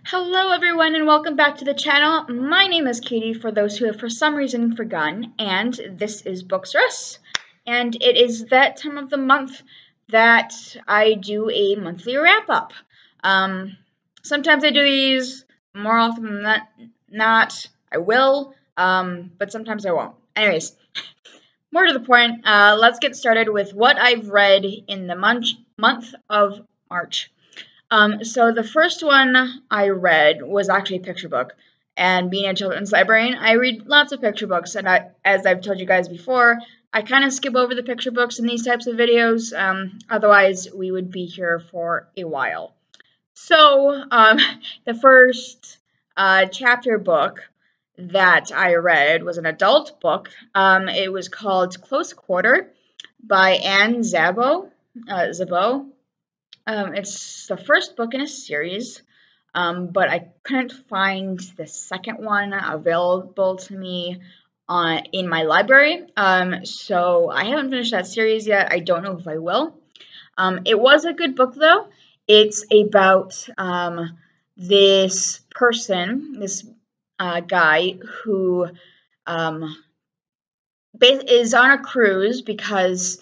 Hello everyone and welcome back to the channel. My name is Katie for those who have for some reason forgotten, and this is Books Russ. And it is that time of the month that I do a monthly wrap-up. Sometimes I do these, more often than not I will, but sometimes I won't. Anyways, more to the point, let's get started with what I've read in the month of March. So the first one I read was actually a picture book, and being a children's librarian, I read lots of picture books, and as I've told you guys before, I kind of skip over the picture books in these types of videos, otherwise we would be here for a while. So, the first chapter book that I read was an adult book. It was called Close Quarter by Anne Szabo. It's the first book in a series, but I couldn't find the second one available to me in my library, so I haven't finished that series yet. I don't know if I will. It was a good book, though. It's about this person, this guy who is on a cruise because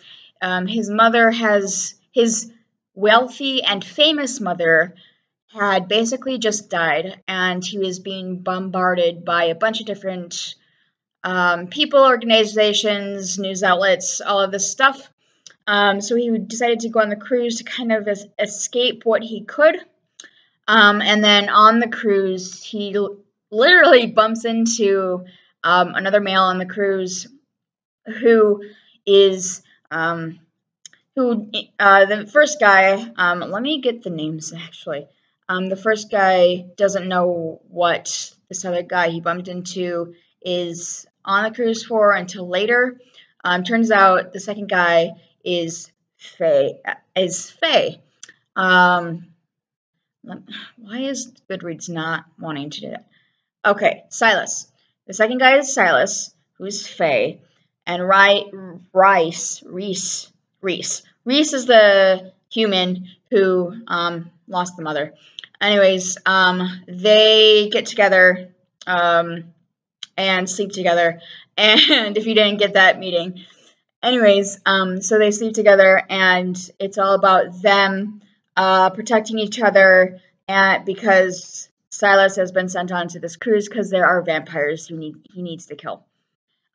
his wealthy and famous mother had basically just died, and he was being bombarded by a bunch of different people, organizations, news outlets, all of this stuff. So he decided to go on the cruise to kind of escape what he could. And then on the cruise, he literally bumps into another male on the cruise who is the first guy, let me get the names actually. The first guy doesn't know what this other guy he bumped into is on the cruise for until later. Turns out the second guy is Faye. Why is Goodreads not wanting to do that? Okay, Silas. The second guy is Silas, who's Faye, and Reese is the human who lost the mother. Anyways, they get together and sleep together. And if you didn't get that meeting, anyways, so they sleep together, and it's all about them protecting each other, and because Silas has been sent on to this cruise because there are vampires he needs to kill.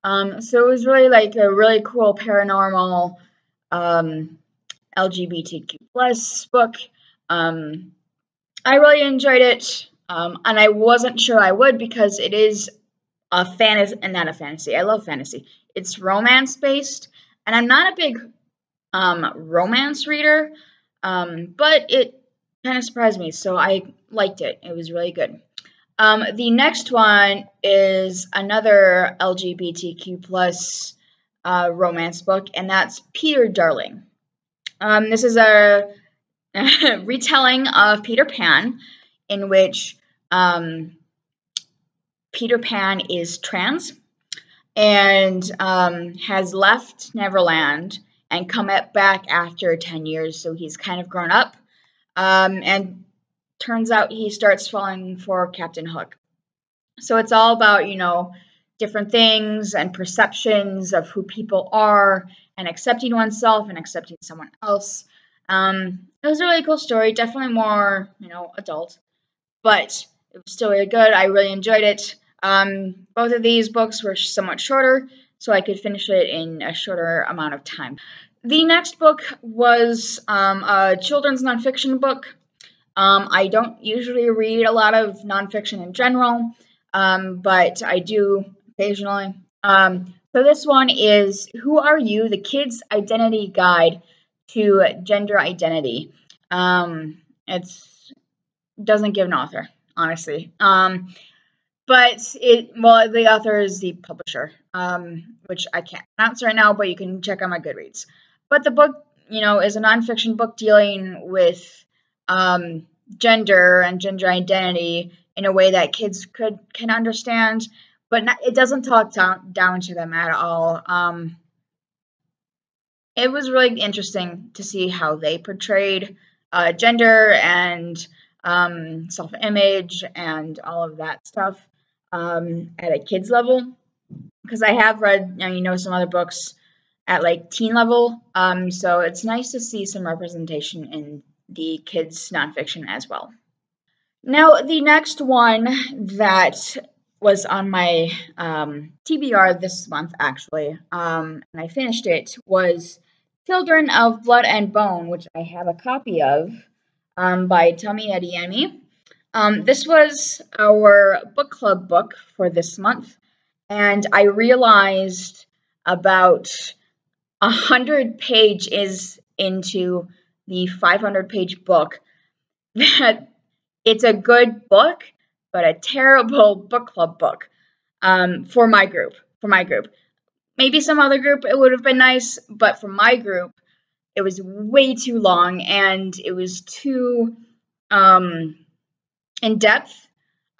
So it was really like a really cool paranormal LGBTQ plus book. I really enjoyed it, and I wasn't sure I would because it is a fantasy, and not a fantasy. I love fantasy. It's romance based, and I'm not a big romance reader, but it kind of surprised me, so I liked it. It was really good. The next one is another LGBTQ plus romance book, and that's Peter Darling. This is a retelling of Peter Pan, in which Peter Pan is trans and has left Neverland and come back after 10 years, so he's kind of grown up, and turns out he starts falling for Captain Hook. So it's all about, different things and perceptions of who people are and accepting oneself and accepting someone else. It was a really cool story, definitely more, adult, but it was still really good. I really enjoyed it. Both of these books were somewhat shorter, so I could finish it in a shorter amount of time. The next book was a children's nonfiction book. I don't usually read a lot of nonfiction in general, but I do occasionally. So this one is Who Are You? The Kid's Identity Guide to Gender Identity. It doesn't give an author, honestly. But the author is the publisher, which I can't pronounce right now, but you can check on my Goodreads. But the book, is a nonfiction book dealing with gender and gender identity in a way that kids can understand, but it doesn't talk down to them at all. It was really interesting to see how they portrayed gender and self-image and all of that stuff at a kid's level. Because I have read, some other books at like teen level. So it's nice to see some representation in the kids nonfiction as well. Now, the next one that was on my TBR this month, actually, and I finished it, was Children of Blood and Bone, which I have a copy of by Tommy Adeyemi. This was our book club book for this month, and I realized about 100 pages into the 500-page book that it's a good book, but a terrible book club book for my group. Maybe some other group it would have been nice, but for my group, it was way too long and it was too in depth.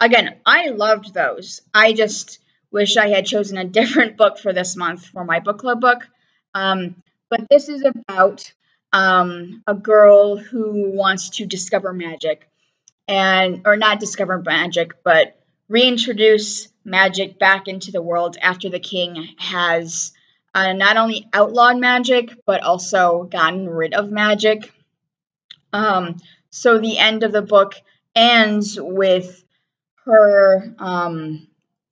Again, I loved those. I just wish I had chosen a different book for this month for my book club book. But this is about a girl who wants to discover magic. Or not discover magic, but reintroduce magic back into the world after the king has not only outlawed magic, but also gotten rid of magic. So the end of the book ends with her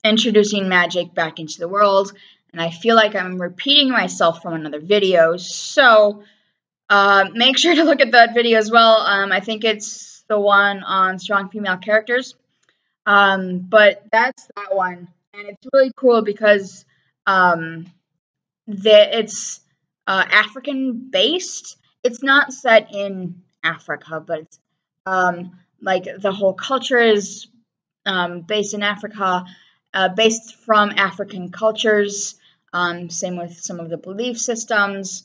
introducing magic back into the world, and I feel like I'm repeating myself from another video, so make sure to look at that video as well. I think it's the one on strong female characters. But that's that one. And it's really cool because it's African based. It's not set in Africa, but it's like the whole culture is based in Africa, based from African cultures. Same with some of the belief systems.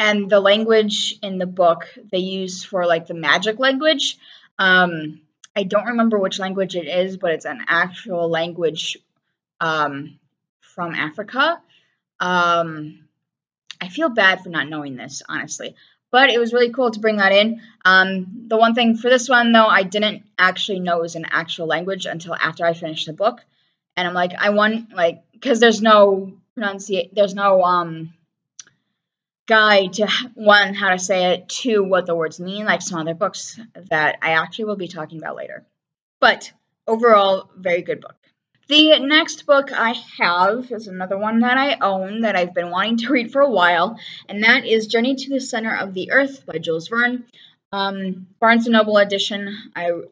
And the language in the book they use for like the magic language. I don't remember which language it is, but it's an actual language from Africa. I feel bad for not knowing this, honestly. But it was really cool to bring that in. The one thing for this one, though, I didn't actually know it was an actual language until after I finished the book. And I'm like, because there's no guide to one, how to say it, two, what the words mean, like some other books that I actually will be talking about later. But overall, very good book. The next book I have is another one that I own that I've been wanting to read for a while, and that is Journey to the Center of the Earth by Jules Verne. Barnes & Noble edition. I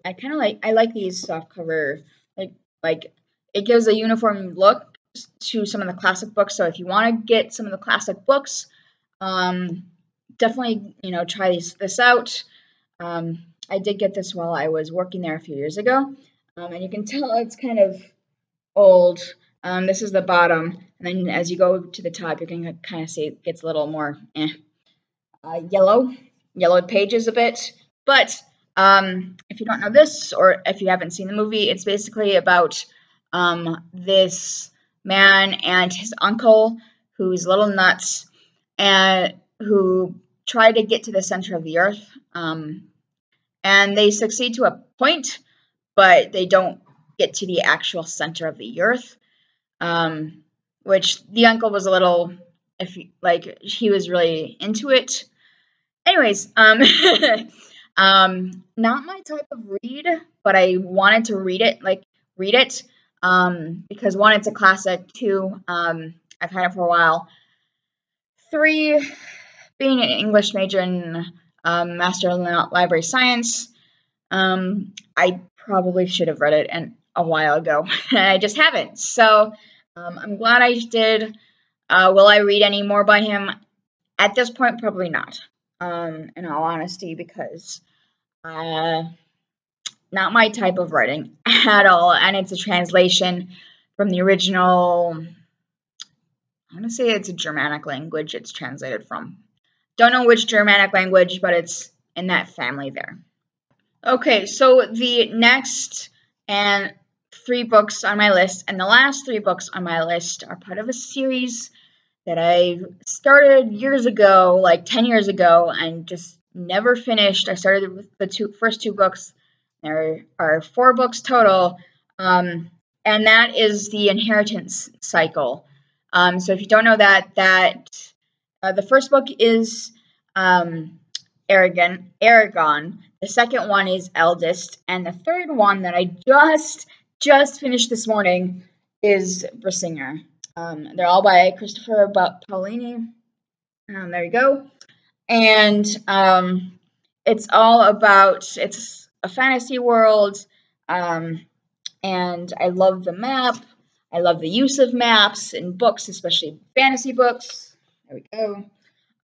like these softcover, like it gives a uniform look to some of the classic books. So if you want to get some of the classic books, definitely, try this out. I did get this while I was working there a few years ago, and you can tell it's kind of old. This is the bottom, and then as you go to the top, you can kind of see it gets a little more yellowed pages a bit. But if you don't know this, or if you haven't seen the movie, it's basically about this man and his uncle who's a little nuts and who try to get to the center of the earth. And they succeed to a point, but they don't get to the actual center of the earth, which the uncle was a little, he was really into it. Anyways, not my type of read, but I wanted to read it, because one, it's a classic, two, I've had it for a while, three, being an English major and Master of Library Science, I probably should have read it a while ago, and I just haven't. So I'm glad I did. Will I read any more by him? At this point, probably not, in all honesty, because not my type of writing at all, and it's a translation from the original. I'm going to say it's a Germanic language it's translated from. Don't know which Germanic language, but it's in that family there. Okay, so the next and 3 books on my list, and the last 3 books on my list, are part of a series that I started years ago, like 10 years ago, and just never finished. I started with the first two books. There are 4 books total, and that is the inheritance cycle. So if you don't know that the first book is Aragon. The second one is Eldest, and the third one that I just finished this morning is Brissinger. They're all by Christopher Paolini. There you go. And it's all about, it's a fantasy world, and I love the map. I love the use of maps in books, especially fantasy books. There we go.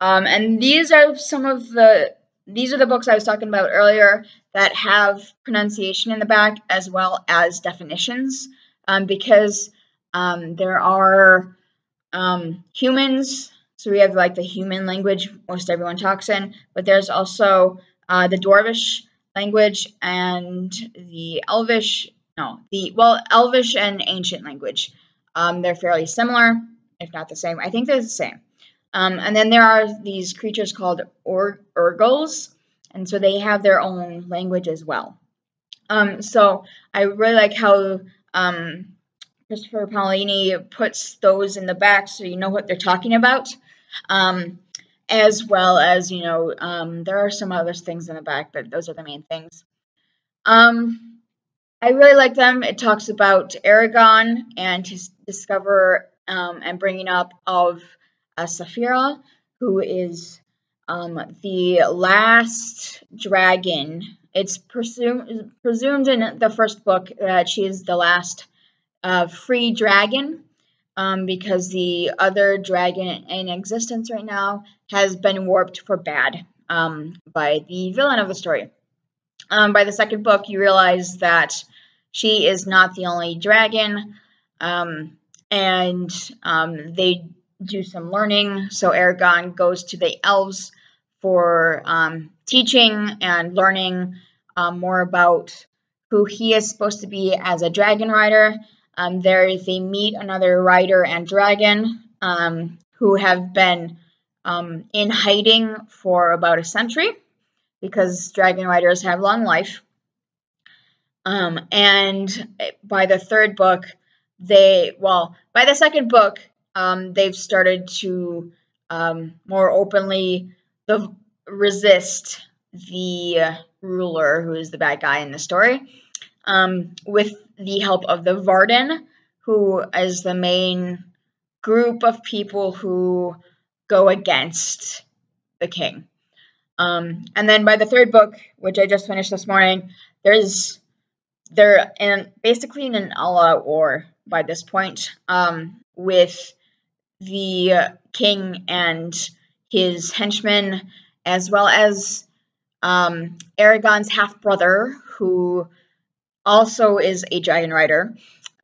And these are the books I was talking about earlier that have pronunciation in the back as well as definitions, because there are humans. So we have like the human language most everyone talks in, but there's also the Dwarvish language and the Elvish. Elvish and ancient language. They're fairly similar, if not the same. I think they're the same. And then there are these creatures called Urgals, and so they have their own language as well. So I really like how Christopher Paolini puts those in the back so you know what they're talking about, as well as, there are some other things in the back, but those are the main things. I really like them. It talks about Aragon and his discover and bringing up of Saphira, who is the last dragon. It's presumed in the first book that she is the last free dragon, because the other dragon in existence right now has been warped for bad by the villain of the story. By the second book, you realize that she is not the only dragon, and they do some learning. So Aragon goes to the elves for teaching and learning more about who he is supposed to be as a dragon rider. They meet another rider and dragon who have been in hiding for about a century, because dragon riders have long life. And by the third book, by the second book, they've started to more openly resist the ruler, who is the bad guy in the story, with the help of the Varden, who is the main group of people who go against the king. And then by the third book, which I just finished this morning, they're basically in an all-out war by this point, with the king and his henchmen, as well as Aragon's half-brother, who also is a dragon rider,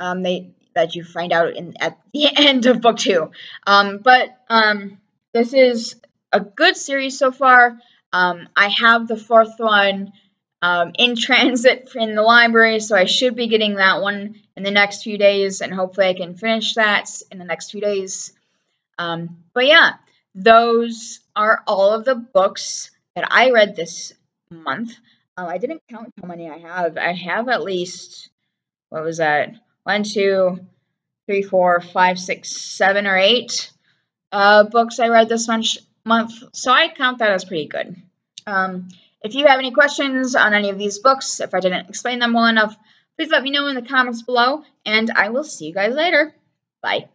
that you find out at the end of book 2. But this is a good series so far. I have the 4th one in transit in the library, so I should be getting that one in the next few days, and hopefully I can finish that in the next few days. But yeah, those are all of the books that I read this month. I didn't count how many I have. I have at least, what was that? 1, 2, 3, 4, 5, 6, 7, or 8 books I read this month. So I count that as pretty good. If you have any questions on any of these books, if I didn't explain them well enough, please let me know in the comments below, and I will see you guys later. Bye.